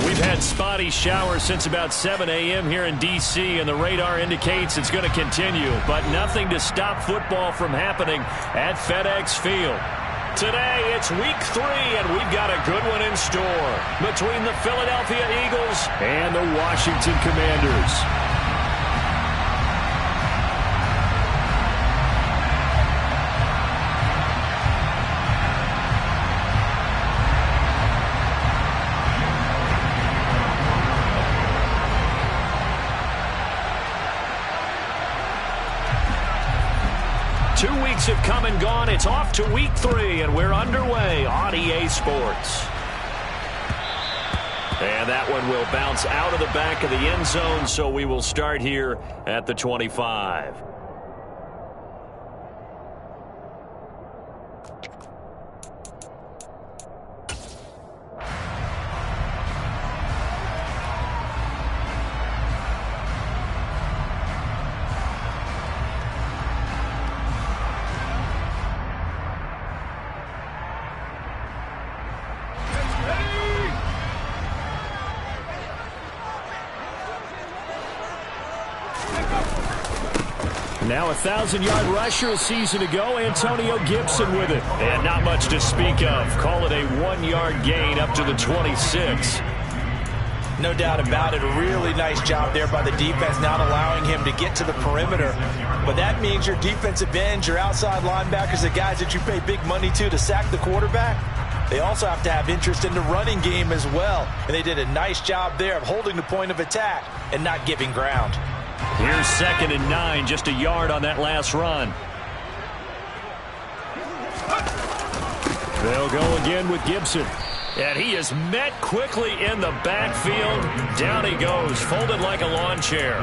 We've had spotty showers since about 7 a.m. here in D.C., and the radar indicates it's going to continue, but nothing to stop football from happening at FedEx Field. Today, it's week 3, and we've got a good one in store between the Philadelphia Eagles and the Washington Commanders. Have come and gone. It's off to week 3, and we're underway on EA Sports. And that one will bounce out of the back of the end zone, so we will start here at the 25. Now a 1,000-yard rusher a season ago, Antonio Gibson with it. And not much to speak of. Call it a 1-yard gain up to the 26. No doubt about it. A really nice job there by the defense, not allowing him to get to the perimeter. But that means your defensive ends, your outside linebackers, the guys that you pay big money to sack the quarterback, they also have to have interest in the running game as well. And they did a nice job there of holding the point of attack and not giving ground. Here's 2nd and 9, just a yard on that last run. They'll go again with Gibson. And he is met quickly in the backfield. Down he goes, folded like a lawn chair.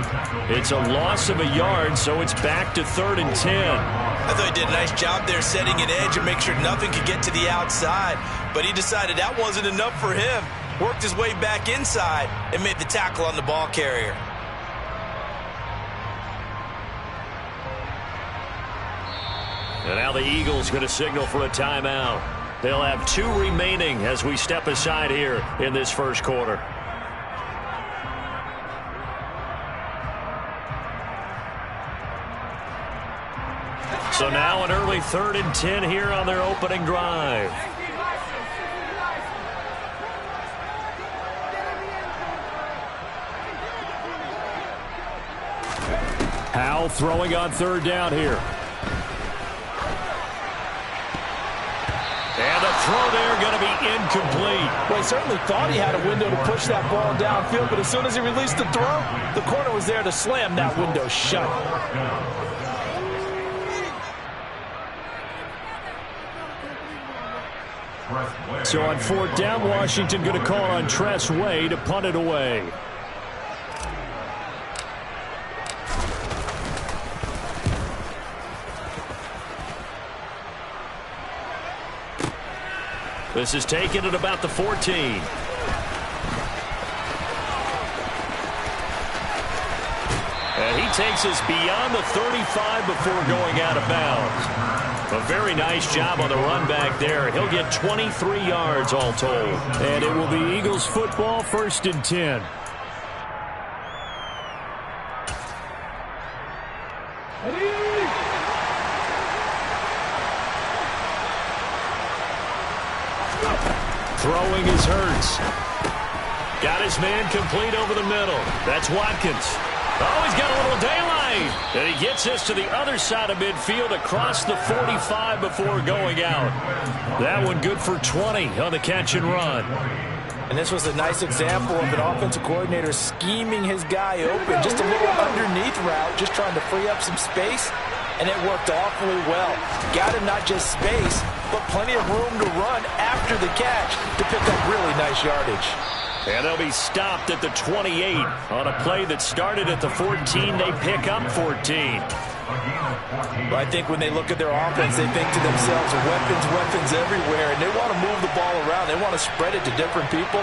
It's a loss of a yard, so it's back to 3rd and 10. I thought he did a nice job there setting an edge and make sure nothing could get to the outside. But he decided that wasn't enough for him. Worked his way back inside and made the tackle on the ball carrier. And now the Eagles going to signal for a timeout. They'll have 2 remaining as we step aside here in this first quarter. So now an early 3rd and 10 here on their opening drive. Howell throwing on 3rd down here. And the throw there going to be incomplete. Well, he certainly thought he had a window to push that ball downfield, but as soon as he released the throw, the corner was there to slam that window shut. So on 4th down, Washington going to call on Tress Way to punt it away. This is taken at about the 14. And he takes us beyond the 35 before going out of bounds. A very nice job on the run back there. He'll get 23 yards all told. And it will be Eagles football, 1st and 10. Throwing is Hurts. Got his man complete over the middle. That's Watkins. Oh, he's got a little daylight. And he gets us to the other side of midfield across the 45 before going out. That one good for 20 on the catch and run. And this was a nice example of an offensive coordinator scheming his guy open. Just a little underneath route, just trying to free up some space. And it worked awfully well. Got him not just space, but plenty of room to run after the catch to pick up really nice yardage. And they'll be stopped at the 28 on a play that started at the 14. They pick up 14. Well, I think when they look at their offense, they think to themselves, weapons everywhere, and they want to move the ball around. They want to spread it to different people.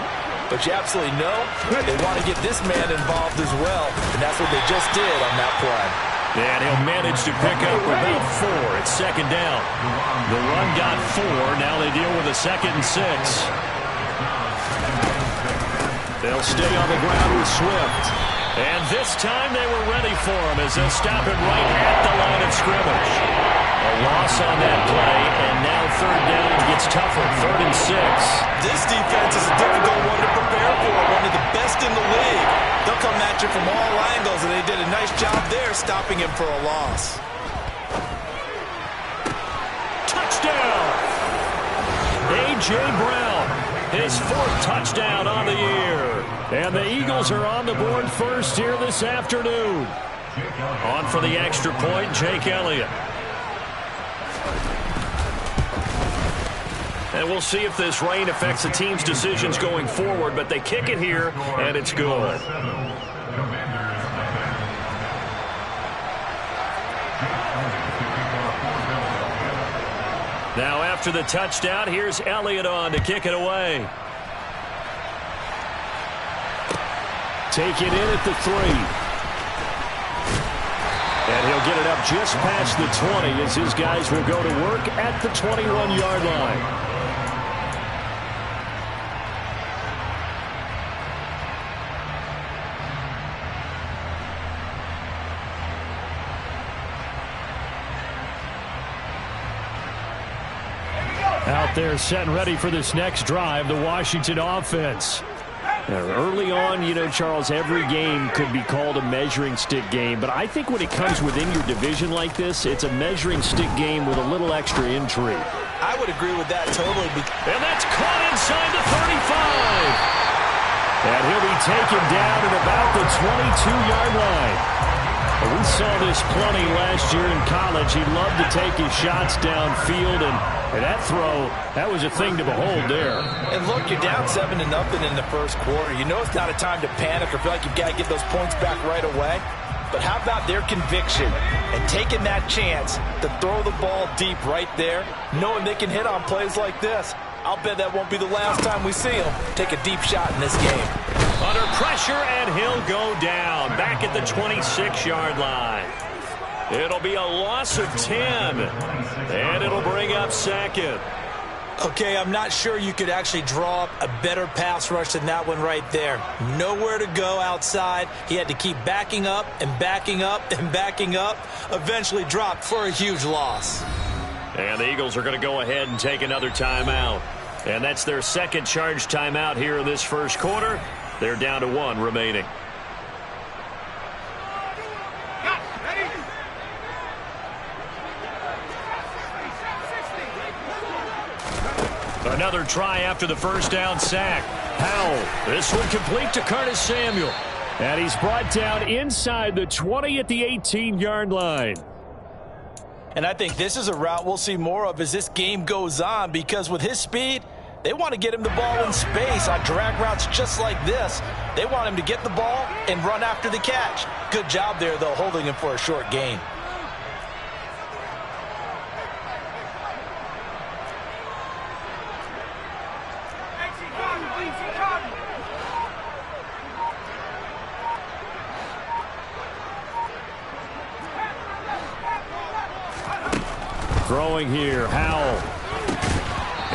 But you absolutely know they want to get this man involved as well, and that's what they just did on that play. And he'll manage to pick up about 4. It's 2nd down. The run got 4. Now they deal with a 2nd and 6. They'll stay on the ground with Swift. And this time they were ready for him as they'll stop him right at the line of scrimmage. A loss on that play, and now third down gets tougher, 3rd and 6. This defense is a difficult one to prepare for, one of the best in the league. They'll come at you from all angles, and they did a nice job there stopping him for a loss. Touchdown! A.J. Brown, his 4th touchdown on the year. And the Eagles are on the board first here this afternoon. On for the extra point, Jake Elliott. And we'll see if this rain affects the team's decisions going forward, but they kick it here, and it's good. Now after the touchdown, here's Elliott on to kick it away. Take it in at the 3. And he'll get it up just past the 20 as his guys will go to work at the 21-yard line. Out there set and ready for this next drive, the Washington offense. Now, early on, you know, Charles, every game could be called a measuring stick game, but I think when it comes within your division like this, it's a measuring stick game with a little extra intrigue. I would agree with that totally. And that's caught inside the 35. And he'll be taken down at about the 22-yard line. We saw this plenty last year in college. He loved to take his shots downfield, and that throw, that was a thing to behold there. And look, you're down 7-0 in the first quarter. You know it's not a time to panic or feel like you've got to get those points back right away. But how about their conviction and taking that chance to throw the ball deep right there, knowing they can hit on plays like this? I'll bet that won't be the last time we see him take a deep shot in this game. Under pressure, and he'll go down back at the 26-yard line. It'll be a loss of 10, and it'll bring up 2nd. Okay, I'm not sure you could actually draw up a better pass rush than that one right there. Nowhere to go outside. He had to keep backing up and backing up and backing up. Eventually dropped for a huge loss. And the Eagles are going to go ahead and take another timeout. And that's their 2nd charge timeout here in this first quarter. They're down to 1 remaining. Another try after the first down sack. Howell, this one complete to Curtis Samuel. And he's brought down inside the 20 at the 18-yard line. And I think this is a route we'll see more of as this game goes on, because with his speed, they want to get him the ball in space on drag routes just like this. They want him to get the ball and run after the catch. Good job there, though, holding him for a short gain. Throwing here, Howell.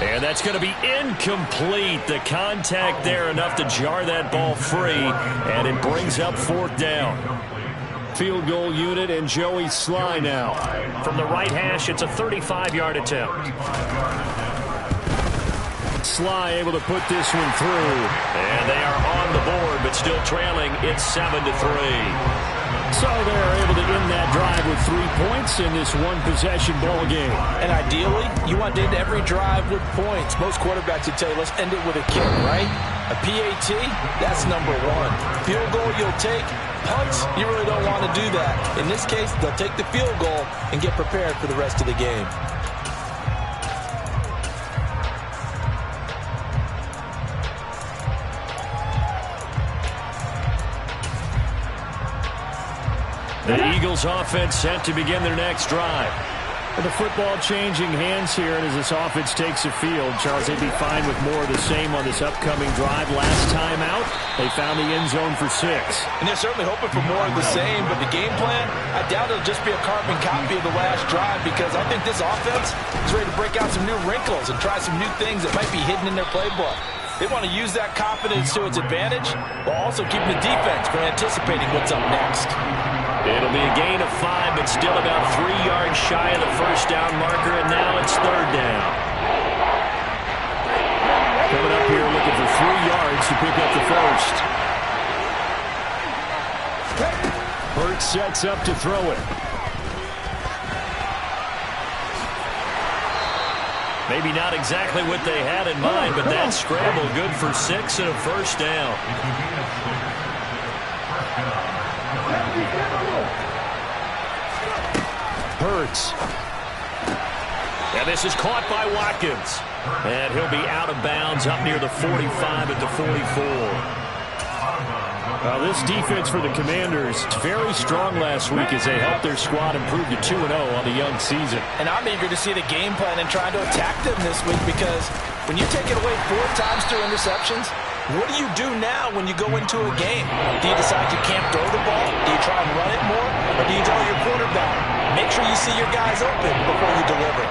And that's going to be incomplete. The contact there enough to jar that ball free, and it brings up 4th down. Field goal unit and Joey Sly now. From the right hash, it's a 35-yard attempt. Sly able to put this one through. And they are on the board, but still trailing. It's 7-3. So they're able to end that drive with 3 points in this one-possession ball game. And ideally, you want to end every drive with points. Most quarterbacks would tell you, let's end it with a kick, right? A PAT, that's number 1. Field goal you'll take. Punts, you really don't want to do that. In this case, they'll take the field goal and get prepared for the rest of the game. The Eagles offense set to begin their next drive. With the football changing hands here, and as this offense takes the field, Charles, they'd be fine with more of the same on this upcoming drive. Last time out, they found the end zone for 6. And they're certainly hoping for more of the same, but the game plan, I doubt it'll just be a carbon copy of the last drive, because I think this offense is ready to break out some new wrinkles and try some new things that might be hidden in their playbook. They want to use that confidence to its advantage while also keeping the defense from anticipating what's up next. It'll be a gain of 5, but still about 3 yards shy of the first down marker, and now it's third down. Coming up here looking for 3 yards to pick up the first. Hurts sets up to throw it. Maybe not exactly what they had in mind, but that scramble good for 6 and a first down. Hurts. And this is caught by Watkins. And he'll be out of bounds up near the 45 at the 44. This defense for the Commanders, very strong last week as they helped their squad improve to 2-0 on the young season. And I'm eager to see the game plan and trying to attack them this week, because when you take it away 4 times through interceptions, what do you do now when you go into a game? Do you decide you can't throw the ball? Do you try and run it more? Or do you tell your quarterback, make sure you see your guys open before you deliver?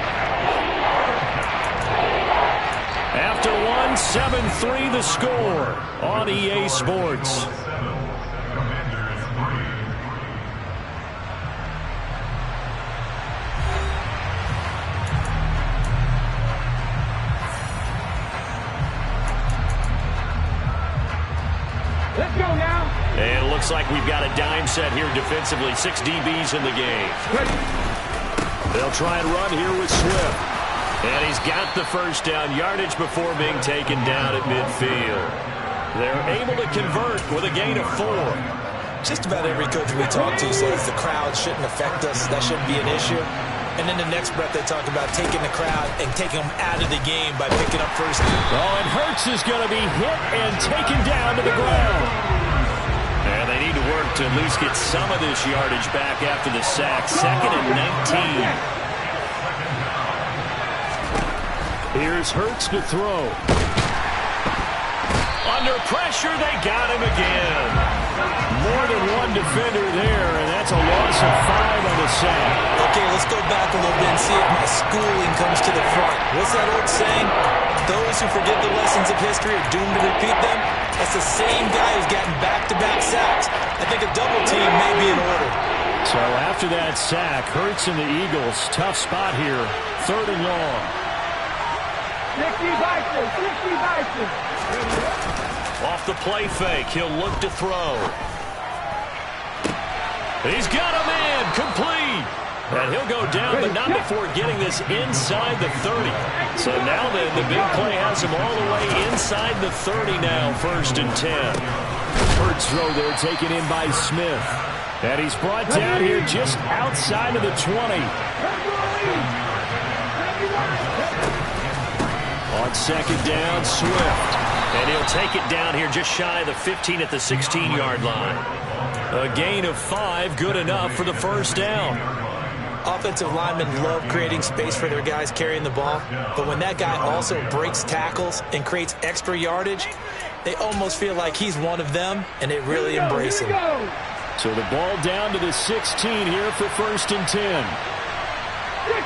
After 7-3 the score on EA Sports. Let's go now. And it looks like we've got a dime set here defensively. 6 DBs in the game. They'll try and run here with Swift. And he's got the first down yardage before being taken down at midfield. They're able to convert with a gain of 4. Just about every coach we talk to says the crowd shouldn't affect us. That shouldn't be an issue. And then the next breath they talk about taking the crowd and taking them out of the game by picking up first. Oh, and Hurts is going to be hit and taken down to the ground. And they need to work to at least get some of this yardage back after the sack. 2nd and 19. Here's Hurts to throw. Under pressure, they got him again. More than one defender there, and that's a loss of 5 on the sack. Okay, let's go back a little bit and see if my schooling comes to the front. What's that old saying? Those who forget the lessons of history are doomed to repeat them. That's the same guy who's gotten back-to-back sacks. I think a double team may be in order. So after that sack, Hurts and the Eagles, tough spot here. 3rd and long. 60 Bison. Off the play fake, he'll look to throw. He's got a man, complete. And he'll go down, but not before getting this inside the 30. So now then, the big play has him all the way inside the 30 now, 1st and 10. Hurts throw there, taken in by Smith. And he's brought down here just outside of the 20. On 2nd down, Swift. And he'll take it down here just shy of the 15 at the 16-yard line. A gain of 5, good enough for the first down. Offensive linemen love creating space for their guys carrying the ball, but when that guy also breaks tackles and creates extra yardage, they almost feel like he's one of them, and they really embrace him. So the ball down to the 16 here for 1st and 10. 60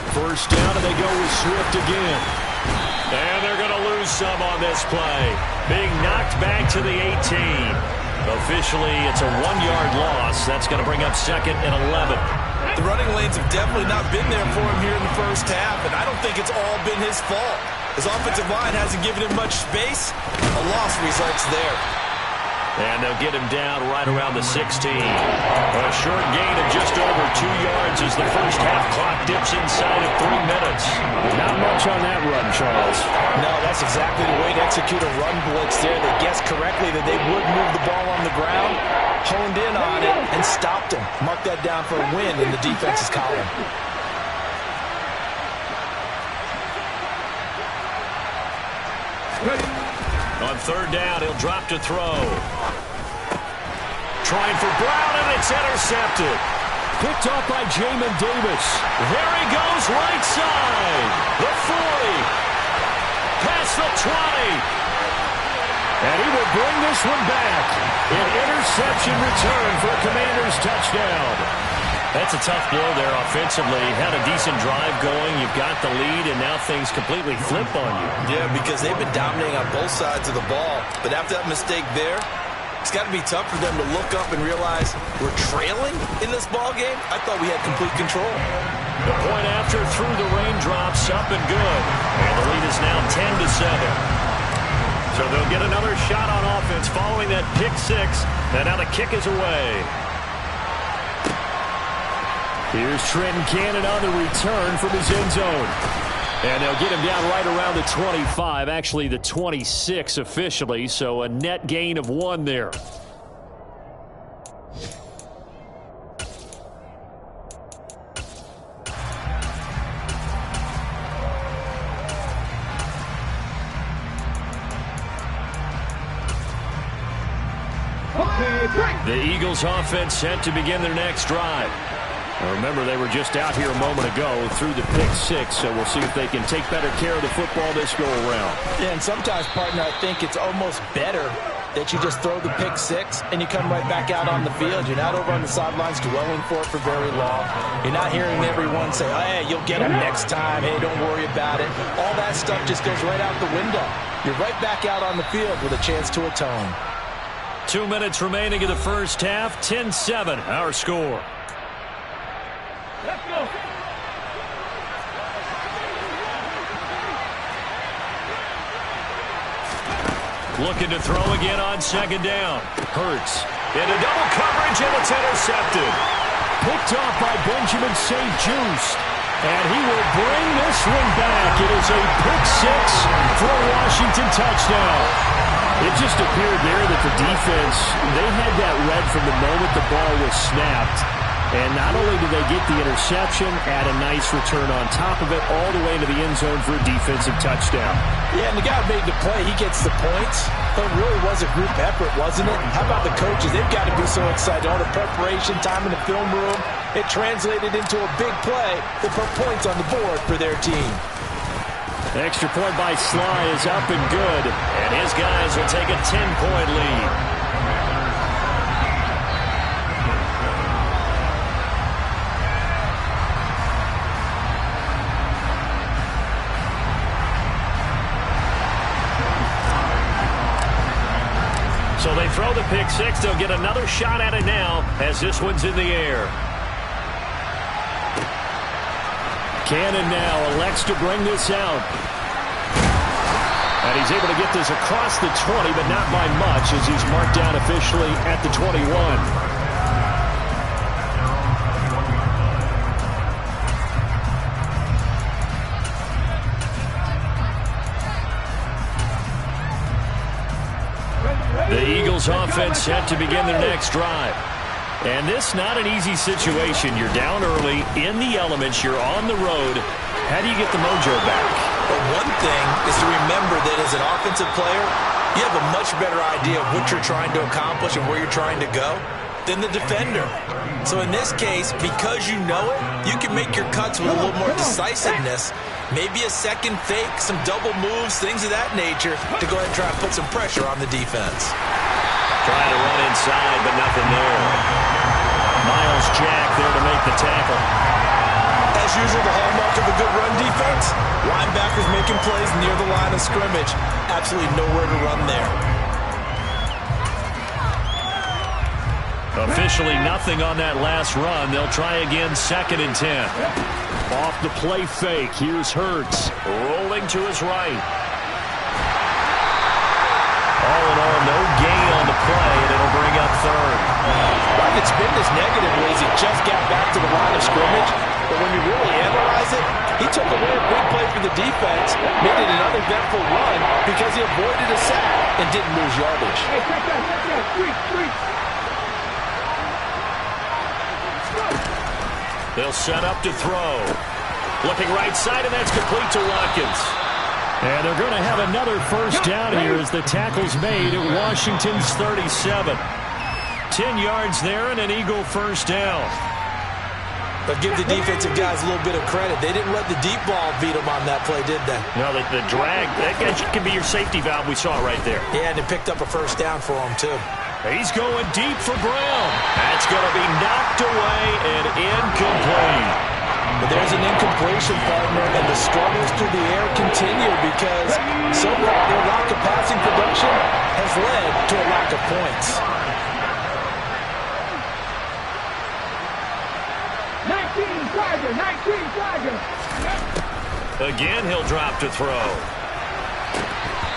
First down, and they go with Swift again. And they're going to lose some on this play. Being knocked back to the 18. Officially, it's a 1-yard loss. That's going to bring up 2nd and 11. The running lanes have definitely not been there for him here in the first half, and I don't think it's all been his fault. His offensive line hasn't given him much space. A loss results there. And they'll get him down right around the 16. A short gain of just over 2 yards as the first half clock dips inside of 3 minutes. Not much on that run, Charles. No, that's exactly the way to execute a run blitz there. They guessed correctly that they would move the ball on the ground, honed in on it, and stopped him. Mark that down for a win in the defense's column. On 3rd down, he'll drop to throw. Trying for Brown, and it's intercepted. Picked off by Jamin Davis. There he goes, right side. The 40. Past the 20. And he will bring this one back. An interception return for a Commanders touchdown. That's a tough blow there offensively. Had a decent drive going. You've got the lead, and now things completely flip on you. Yeah, because they've been dominating on both sides of the ball. But after that mistake there, it's got to be tough for them to look up and realize we're trailing in this ball game. I thought we had complete control. The point after through the raindrops, up and good. And the lead is now 10-7. So they'll get another shot on offense following that pick six. And now the kick is away. Here's Trenton Cannon on the return from his end zone. And they'll get him down right around the 25, actually the 26 officially, so a net gain of 1 there. The Eagles offense set to begin their next drive. Now remember, they were just out here a moment ago through the pick six, so we'll see if they can take better care of the football this go-around. Yeah, and sometimes, partner, I think it's almost better that you just throw the pick six and you come right back out on the field. You're not over on the sidelines dwelling for it for very long. You're not hearing everyone say, oh, hey, you'll get them next time. Hey, don't worry about it. All that stuff just goes right out the window. You're right back out on the field with a chance to atone. 2 minutes remaining in the first half. 10-7, our score. Let's go. Looking to throw again on second down. Hurts into double coverage, and it's intercepted. Picked off by Benjamin St. Juste. And he will bring this one back. It is a pick six for a Washington touchdown. It just appeared there that the defense, they had that read from the moment the ball was snapped. And not only did they get the interception, add a nice return on top of it, all the way into the end zone for a defensive touchdown. Yeah, and the guy made the play. He gets the points. But it really was a group effort, wasn't it? How about the coaches? They've got to be so excited. All the preparation, time in the film room, it translated into a big play that put points on the board for their team. Extra point by Sly is up and good. And his guys will take a 10-point lead. So they throw the pick six. They'll get another shot at it now as this one's in the air. Cannon now elects to bring this out. And he's able to get this across the 20, but not by much as he's marked down officially at the 21. The Eagles offense set to begin their next drive. And this not an easy situation. You're down early, in the elements, you're on the road. How do you get the mojo back? Well, one thing is to remember that as an offensive player, you have a much better idea of what you're trying to accomplish and where you're trying to go than the defender. So in this case, because you know it, you can make your cuts with a little more decisiveness. Maybe a second fake, some double moves, things of that nature to go ahead and try and put some pressure on the defense. Trying to run inside, but nothing there. Miles Jack there to make the tackle. As usual, the hallmark of a good run defense, linebackers making plays near the line of scrimmage. Absolutely nowhere to run there. Officially nothing on that last run. They'll try again, 2nd and 10. Off the play fake. Here's Hurts rolling to his right. All in all, no gain on the play, and it'll bring up 3rd. I could spin this negatively as he just got back to the line of scrimmage. But when you really analyze it, he took away a big play for the defense, made it an uneventful run because he avoided a sack and didn't lose yardage. Hey, check that. Street. They'll set up to throw. Looking right side, and that's complete to Watkins. And they're going to have another first down here as the tackle's made at Washington's 37. 10 yards there and an Eagle first down. But give the defensive guys a little bit of credit. They didn't let the deep ball beat them on that play, did they? No, the drag, that can be your safety valve. We saw it right there. Yeah, and it picked up a first down for them, too. He's going deep for Brown. That's going to be knocked away and incomplete. But there's an incompletion, partner, and the struggles through the air continue because so far their lack of passing production has led to a lack of points. 19 Tiger, 19 Tiger. Again, he'll drop to throw.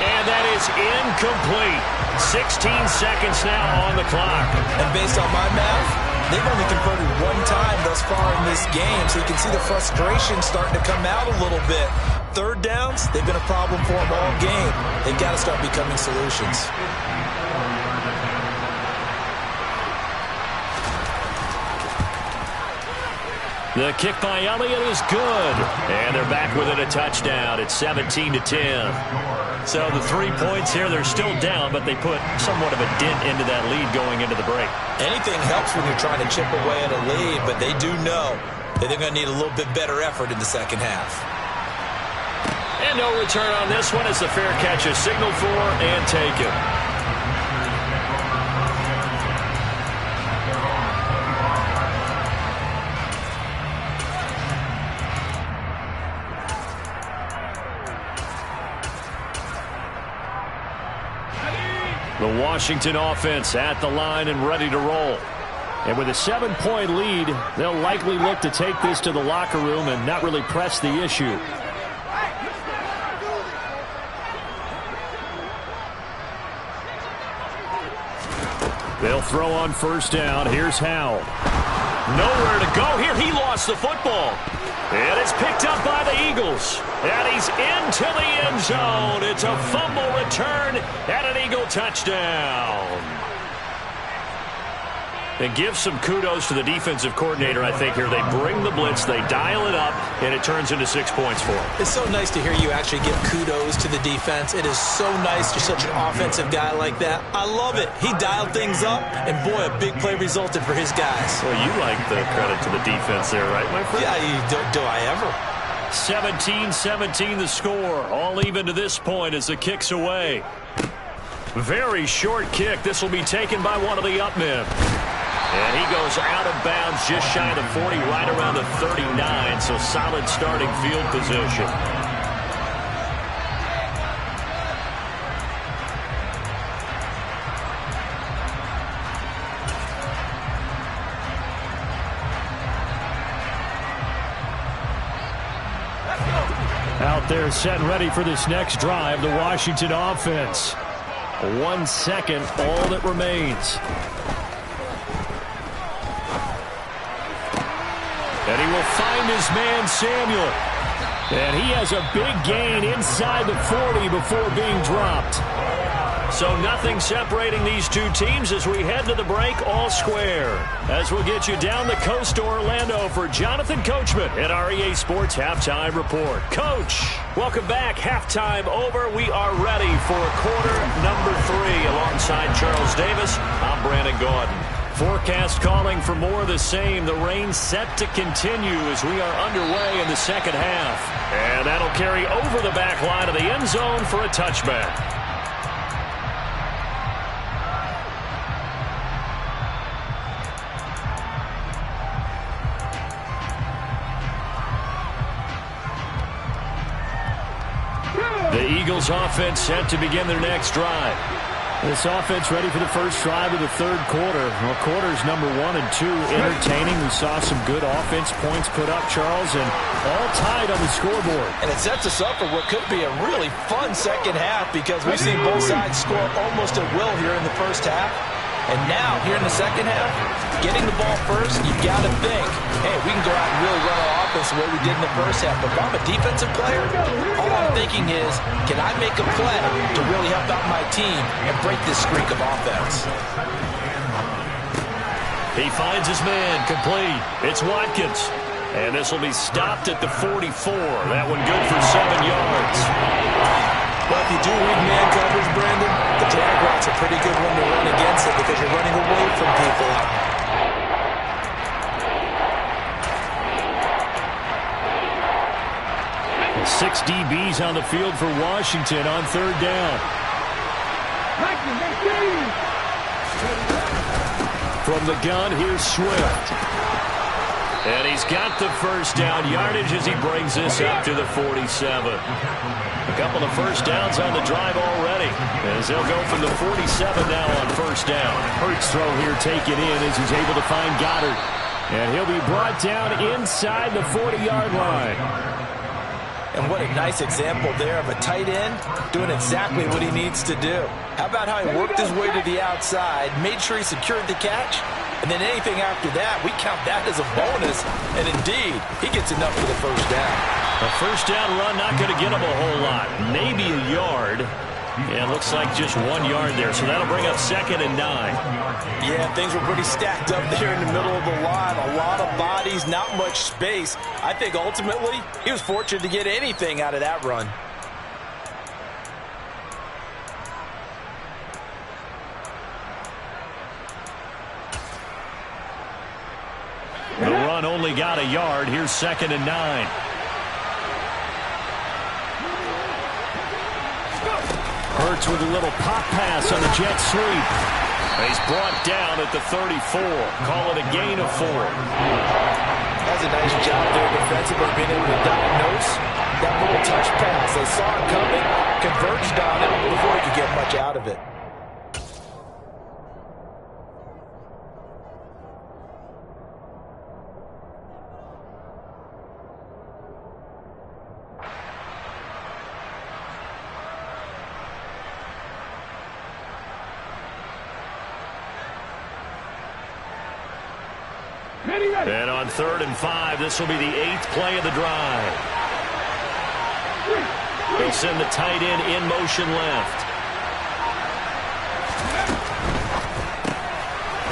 And that is incomplete. 16 seconds now on the clock. And based on my math, they've only converted one time thus far in this game, so you can see the frustration starting to come out a little bit. Third downs, they've been a problem for them all game. They've got to start becoming solutions. The kick by Elliott is good. And they're back within a touchdown. It's 17-10. So the 3 points here, they're still down, but they put somewhat of a dent into that lead going into the break. Anything helps when you're trying to chip away at a lead, but they do know that they're going to need a little bit better effort in the second half. And no return on this one as the fair catch is signaled for and taken. The Washington offense at the line and ready to roll. And with a 7-point lead, they'll likely look to take this to the locker room and not really press the issue. They'll throw on first down. Here's Howell. Nowhere to go here. He lost the football. And it's picked up by the Eagles. And he's into the end zone. It's a fumble return and an Eagle touchdown. And give some kudos to the defensive coordinator, I think, here. They bring the blitz, they dial it up, and it turns into 6 points for them. It's so nice to hear you actually give kudos to the defense. It is so nice you're such an offensive guy like that. I love it. He dialed things up, and boy, a big play resulted for his guys. Well, you like the credit to the defense there, right, my friend? Yeah, do I ever? 17-17 the score. All even to this point as the kick's away. Very short kick. This will be taken by one of the up men. And he goes out of bounds just shy of the 40, right around the 39, so solid starting field position. Out there set and ready for this next drive, the Washington offense. 1 second, all that remains. And he will find his man, Samuel. And he has a big gain inside the 40 before being dropped. So nothing separating these two teams as we head to the break, all square. As we'll get you down the coast to Orlando for Jonathan Coachman at our EA Sports Halftime Report. Coach, welcome back. Halftime over. We are ready for quarter number 3 alongside Charles Davis. I'm Brandon Gaudin. Forecast calling for more of the same. The rain set to continue as we are underway in the second half. And that'll carry over the back line of the end zone for a touchback. The Eagles offense set to begin their next drive. This offense ready for the first drive of the third quarter. Well, quarters number 1 and 2 entertaining. We saw some good offense points put up, Charles, and all tied on the scoreboard. And it sets us up for what could be a really fun second half because we've seen both sides score almost at will here in the first half. And now, here in the second half, getting the ball first, you've got to think, hey, we can go out and really run our offense the way we did in the first half. But if I'm a defensive player, all I'm thinking is, can I make a play to really help out my team and break this streak of offense? He finds his man, complete. It's Watkins. And this will be stopped at the 44. That one good for 7 yards. Well, if you do read man coverage, Brandon, the drag route's a pretty good one to run against it because you're running away from people out there. 6 DBs on the field for Washington on third down. From the gun, here's Swift. And he's got the first down yardage as he brings this up to the 47. A couple of first downs on the drive already, as they'll go from the 47 now on first down. Hurts throw here taken in as he's able to find Goddard. And he'll be brought down inside the 40-yard line. And what a nice example there of a tight end doing exactly what he needs to do. How about how he worked his way to the outside, made sure he secured the catch, and then anything after that, we count that as a bonus. And indeed, he gets enough for the first down. A first down run not going to get him a whole lot. Maybe a yard. Yeah, it looks like just 1 yard there, so that'll bring up 2nd and 9. Yeah, things were pretty stacked up there in the middle of the line. A lot of bodies, not much space. I think ultimately he was fortunate to get anything out of that run. The run only got a yard. Here's 2nd and 9. Hurts with a little pop pass on the jet sweep. He's brought down at the 34. Call it a gain of 4. That's a nice job there defensively, being able to diagnose that little touch pass. They saw it coming, converged on it before he could get much out of it. And on 3rd and 5, this will be the 8th play of the drive. They'll send the tight end in motion left.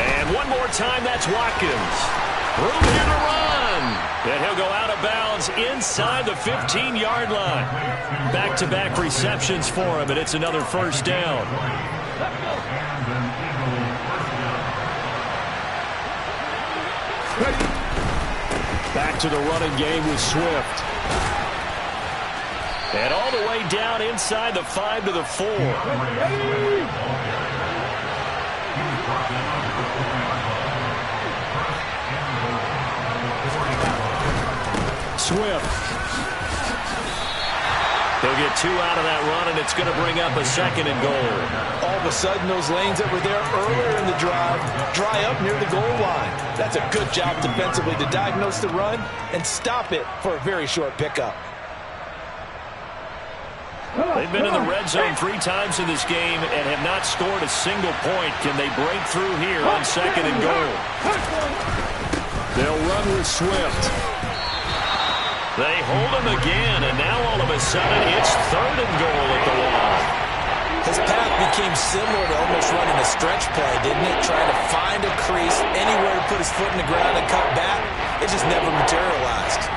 And one more time, that's Watkins. Room here to run. And he'll go out of bounds inside the 15-yard line. Back-to-back receptions for him, and it's another first down. Back to the running game with Swift. And all the way down inside the 5 to the 4. Swift. He'll get 2 out of that run, and it's going to bring up a 2nd and goal. All of a sudden, those lanes that were there earlier in the drive dry up near the goal line. That's a good job defensively to diagnose the run and stop it for a very short pickup. They've been in the red zone 3 times in this game and have not scored a single point. Can they break through here on 2nd and goal? They'll run with Swift. They hold him again, and now all of a sudden it's 3rd and goal at the line. His path became similar to almost running a stretch play, didn't it? Trying to find a crease, anywhere to put his foot in the ground and cut back. It just never materialized.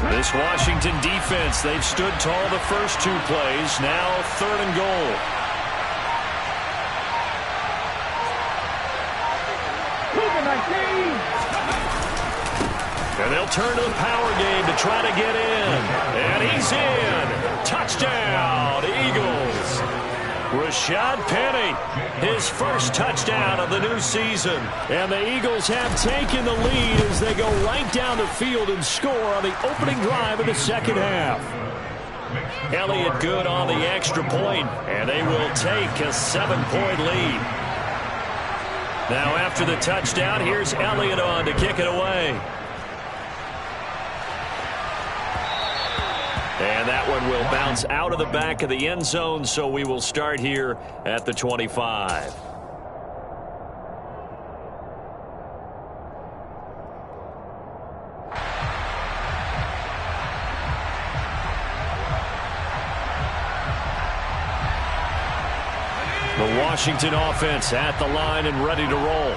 This Washington defense, they've stood tall the first 2 plays. Now 3rd and goal. And they'll turn to the power game to try to get in. And he's in. Touchdown, Eagles. Rashad Penny, his first touchdown of the new season. And the Eagles have taken the lead as they go right down the field and score on the opening drive of the second half. Elliott good on the extra point, and they will take a 7-point lead. Now after the touchdown, here's Elliott on to kick it away. And that one will bounce out of the back of the end zone, so we will start here at the 25. The Washington offense at the line and ready to roll.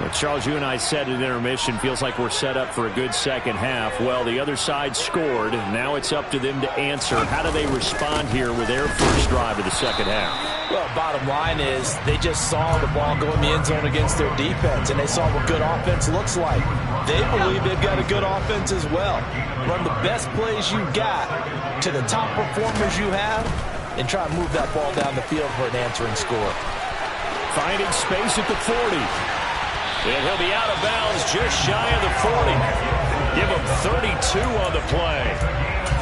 Well, Charles, you and I said at intermission, feels like we're set up for a good second half. Well, the other side scored. Now it's up to them to answer. How do they respond here with their first drive of the second half? Well, bottom line is they just saw the ball go in the end zone against their defense, and they saw what good offense looks like. They believe they've got a good offense as well. Run the best plays you got to the top performers you have, and try to move that ball down the field for an answering score. Finding space at the 40. And he'll be out of bounds just shy of the 40. Give him 32 on the play.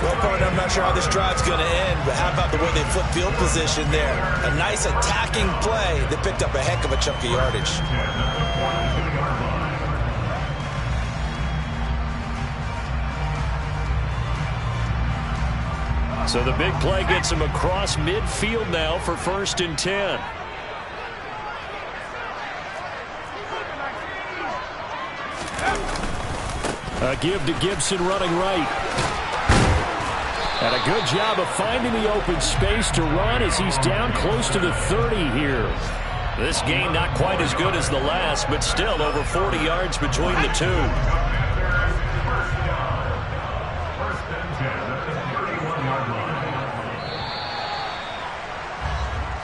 Well, partner, I'm not sure how this drive's going to end, but how about the way they flip field position there? A nice attacking play that picked up a heck of a chunk of yardage. So the big play gets him across midfield now for 1st and 10. A give to Gibson running right. And a good job of finding the open space to run as he's down close to the 30 here. This game not quite as good as the last, but still over 40 yards between the two.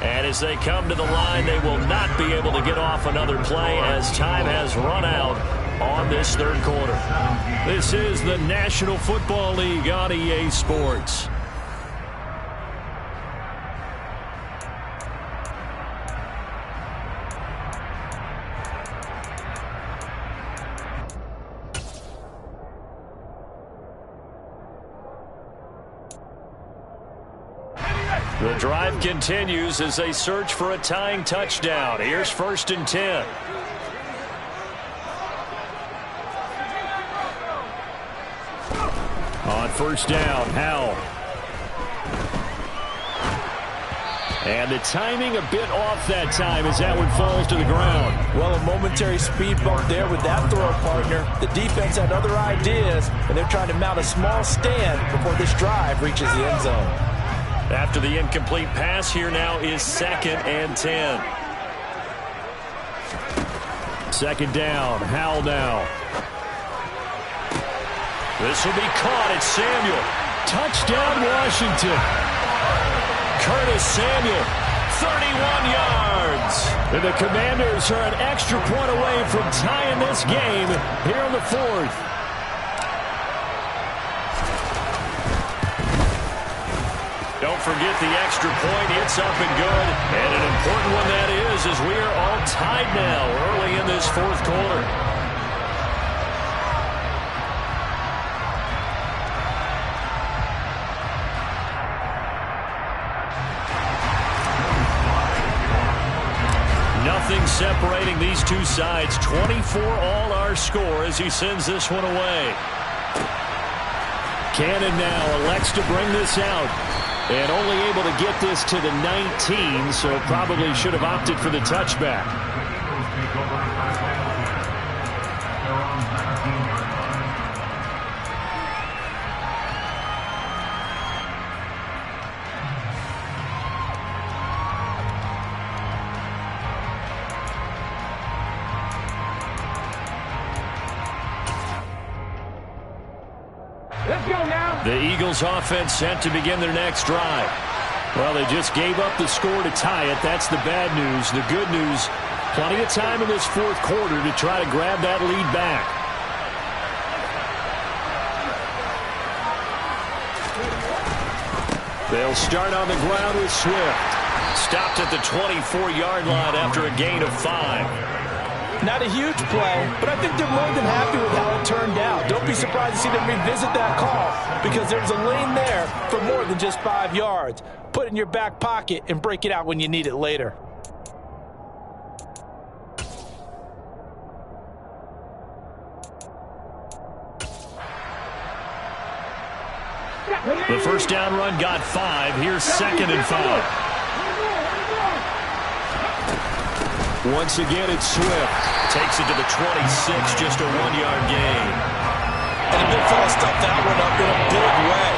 And as they come to the line, they will not be able to get off another play as time has run out on this third quarter. This is the National Football League on EA Sports. The drive continues as they search for a tying touchdown. Here's 1st and 10. On 1st down, Howell. And the timing a bit off that time as that one falls to the ground. Well, a momentary speed bump there with that throw, partner. The defense had other ideas, and they're trying to mount a small stand before this drive reaches the end zone. After the incomplete pass, here now is 2nd and 10. 2nd down, Howell now. This will be caught. It's Samuel. Touchdown, Washington. Curtis Samuel, 31 yards. And the Commanders are an extra point away from tying this game here in the 4th. Don't forget the extra point. It's up and good. And an important one that is, as we are all tied now early in this 4th quarter. Nothing separating these two sides. 24 all our score as he sends this one away. Cannon now elects to bring this out. And only able to get this to the 19, so probably should have opted for the touchback. Let's go now. The Eagles offense set to begin their next drive. Well, they just gave up the score to tie it. That's the bad news. The good news, plenty of time in this 4th quarter to try to grab that lead back. They'll start on the ground with Swift. Stopped at the 24-yard line after a gain of 5. Not a huge play, but I think they're more than happy with how it turned out. Don't be surprised to see them revisit that call because there's a lane there for more than just 5 yards. Put it in your back pocket and break it out when you need it later. The first down run got 5. Here's 2nd and 5. Once again, it's Swift. Takes it to the 26, just a 1-yard gain. And a big fella stuffed that one up in a big way.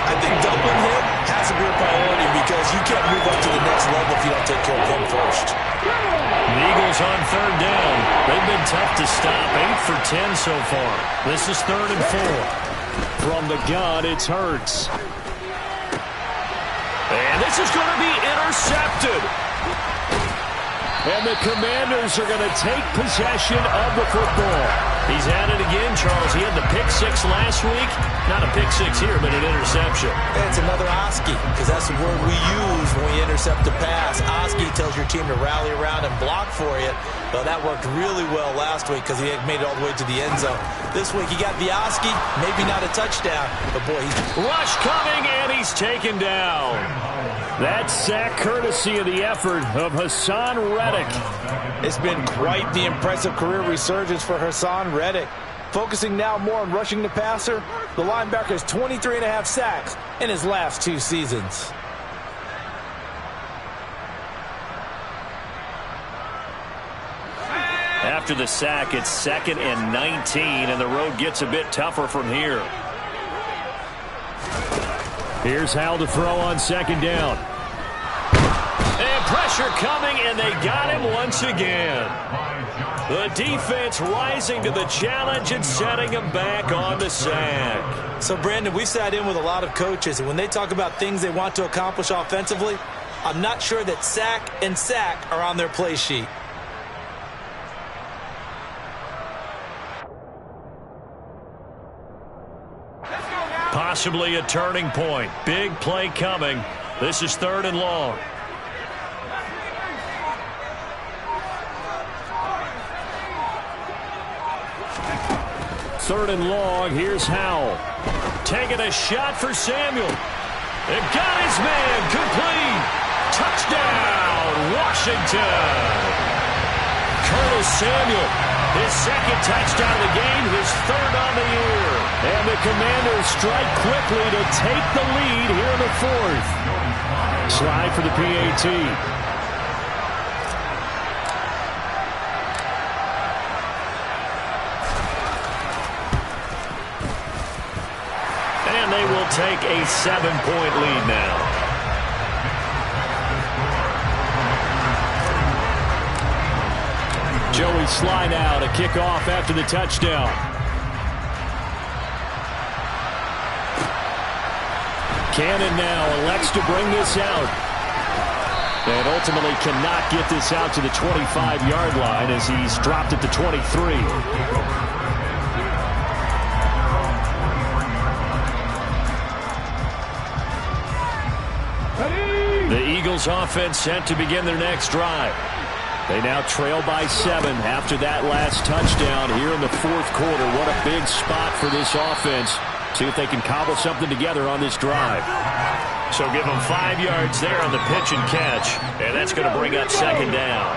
I think doubling him has to be a priority because you can't move up to the next level if you don't take care of him first. The Eagles on third down. They've been tough to stop. 8 for 10 so far. This is 3rd and 4. From the gun, it's Hurts. And this is going to be intercepted. And the Commanders are going to take possession of the football. He's at it again, Charles. He had the pick 6 last week. Not a pick 6 here, but an interception. It's another Oski, because that's the word we use when we intercept a pass. Oski tells your team to rally around and block for you. Well, that worked really well last week because he had made it all the way to the end zone. This week he got the Oski, maybe not a touchdown, but boy, he's... Rush coming, and he's taken down. That sack courtesy of the effort of Hassan Reddick. It's been quite the impressive career resurgence for Hassan Reddick. Focusing now more on rushing the passer, the linebacker has 23.5 sacks in his last 2 seasons. After the sack, it's 2nd and 19, and the road gets a bit tougher from here. Here's Howell to throw on 2nd down. And pressure coming, and they got him once again. The defense rising to the challenge and setting him back on the sack. So, Brandon, we've sat in with a lot of coaches, and when they talk about things they want to accomplish offensively, I'm not sure that sack and sack are on their play sheet. Possibly a turning point. Big play coming. This is 3rd and long. Third and long. Here's Howell. Taking a shot for Samuel. It got his man. Complete. Touchdown, Washington. Curtis Samuel. His 2nd touchdown of the game. His 3rd on the year. And the Commanders strike quickly to take the lead here in the 4th. Slide for the PAT. And they will take a 7-point lead now. Joey slide out, a kickoff after the touchdown. Cannon now elects to bring this out. And ultimately cannot get this out to the 25-yard line as he's dropped it to 23. The Eagles offense set to begin their next drive. They now trail by 7 after that last touchdown here in the 4th quarter. What a big spot for this offense. See if they can cobble something together on this drive. So give them 5 yards there on the pitch and catch. And that's going to bring up 2nd down.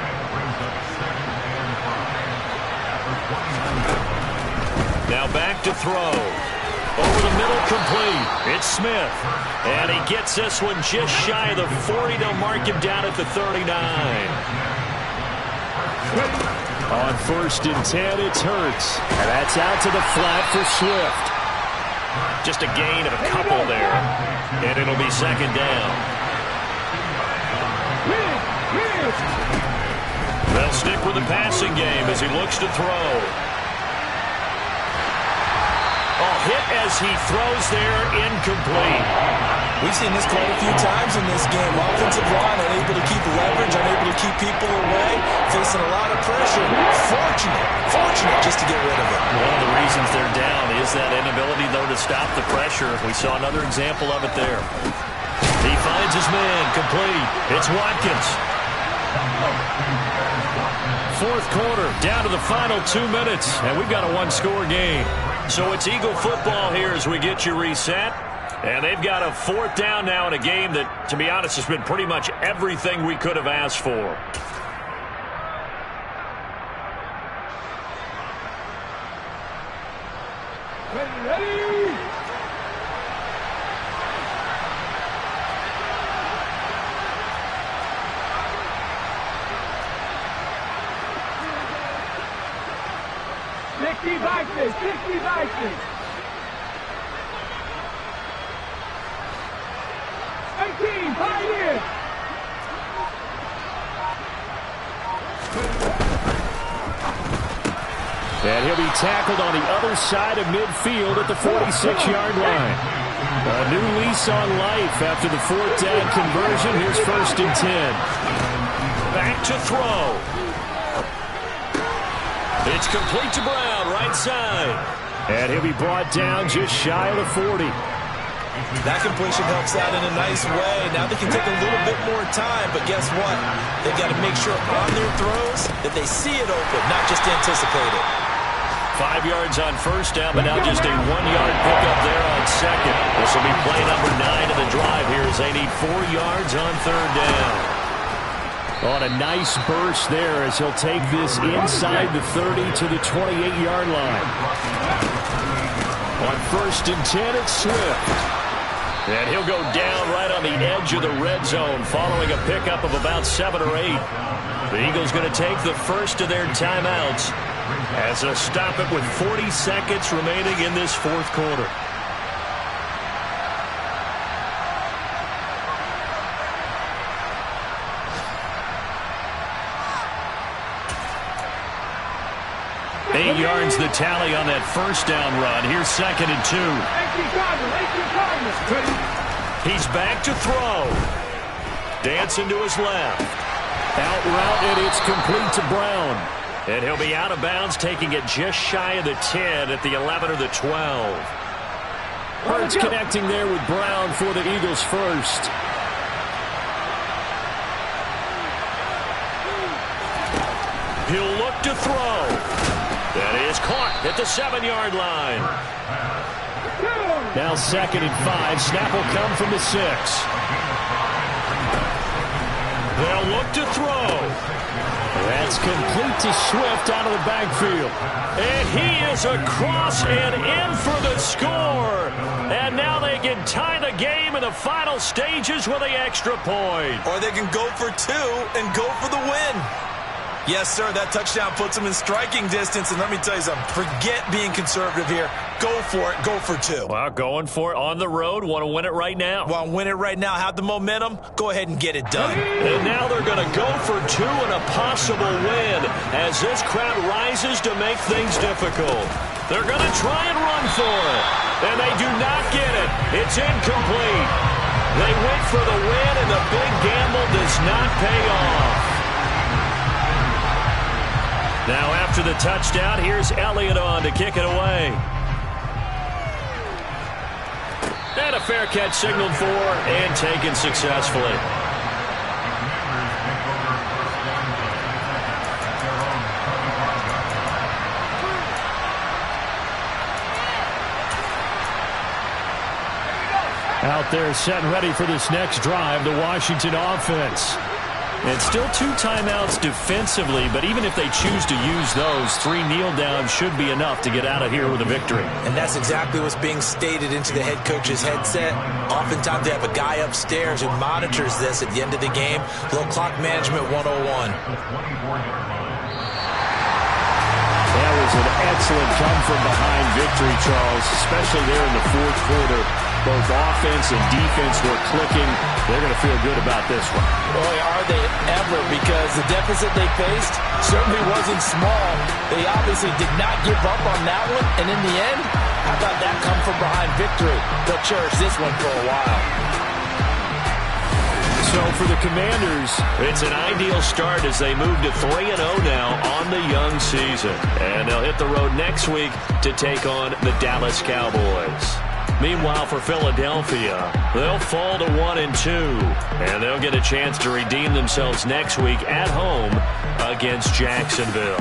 Now back to throw. Over the middle, complete. It's Smith. And he gets this one just shy of the 40. They'll mark him down at the 39. On 1st and 10, it's Hurts. And that's out to the flat for Swift. Just a gain of a couple there. And it'll be 2nd down. They'll stick with the passing game as he looks to throw. Hit as he throws there, incomplete. We've seen this quite a few times in this game. Offensive line unable to keep leverage, unable to keep people away, facing a lot of pressure. Fortunate just to get rid of it. One of the reasons they're down is that inability, though, to stop the pressure. We saw another example of it there. He finds his man, complete. It's Watkins. 4th quarter, down to the final 2 minutes, and we've got a 1-score game. So it's Eagle football here as we get you reset. And they've got a 4th down now in a game that, to be honest, has been pretty much everything we could have asked for. Ready? 60 Vikings, 60 Vikings. 18, Pioneers. And he'll be tackled on the other side of midfield at the 46-yard line. A new lease on life after the fourth down conversion. Here's 1st and 10. Back to throw. It's complete to Brown, right side. And he'll be brought down just shy of the 40. That completion helps out in a nice way. Now they can take a little bit more time, but guess what? They've got to make sure on their throws that they see it open, not just anticipate it. 5 yards on 1st down, but now just a 1-yard pickup there on 2nd. This will be play number 9 of the drive here as they need 4 yards on 3rd down. On a nice burst there as he'll take this inside the 30 to the 28-yard line. On 1st and 10, it's Swift. And he'll go down right on the edge of the red zone following a pickup of about 7 or 8. The Eagles going to take the first of their timeouts as they'll stop it with 40 seconds remaining in this 4th quarter. Eight yards the tally on that 1st down run. Here's 2nd and 2. He's back to throw. Dancing to his left. Out route, and it's complete to Brown. And he'll be out of bounds, taking it just shy of the 10 at the 11 or the 12. Hurts connecting there with Brown for the Eagles first. He'll look to throw. That is caught at the 7-yard line. Now 2nd and 5. Snap will come from the 6. They'll look to throw. That's complete to Swift out of the backfield. And he is across and in for the score. And now they can tie the game in the final stages with the extra point. Or they can go for 2 and go for the win. Yes, sir, that touchdown puts them in striking distance. And let me tell you something, forget being conservative here. Go for it. Go for 2. Well, going for it on the road. Want to win it right now. Want to win it right now. Have the momentum. Go ahead and get it done. And now they're going to go for 2 and a possible win as this crowd rises to make things difficult. They're going to try and run for it. And they do not get it. It's incomplete. They went for the win, and the big gamble does not pay off. Now after the touchdown, here's Elliott on to kick it away. And a fair catch signaled for and taken successfully. Out there set and ready for this next drive, the Washington offense. And still 2 timeouts defensively, but even if they choose to use those, 3 kneel downs should be enough to get out of here with a victory. And that's exactly what's being stated into the head coach's headset. Oftentimes they have a guy upstairs who monitors this at the end of the game. Little clock management 101. That was an excellent come-from-behind victory, Charles, especially there in the 4th quarter. Both offense and defense were clicking. They're going to feel good about this one. Boy, are they ever, because the deficit they faced certainly wasn't small. They obviously did not give up on that one, and in the end, how about that come-from-behind victory? They'll cherish this one for a while. So for the Commanders, it's an ideal start as they move to 3-0 now on the young season. And they'll hit the road next week to take on the Dallas Cowboys. Meanwhile, for Philadelphia, they'll fall to 1-2, and they'll get a chance to redeem themselves next week at home against Jacksonville.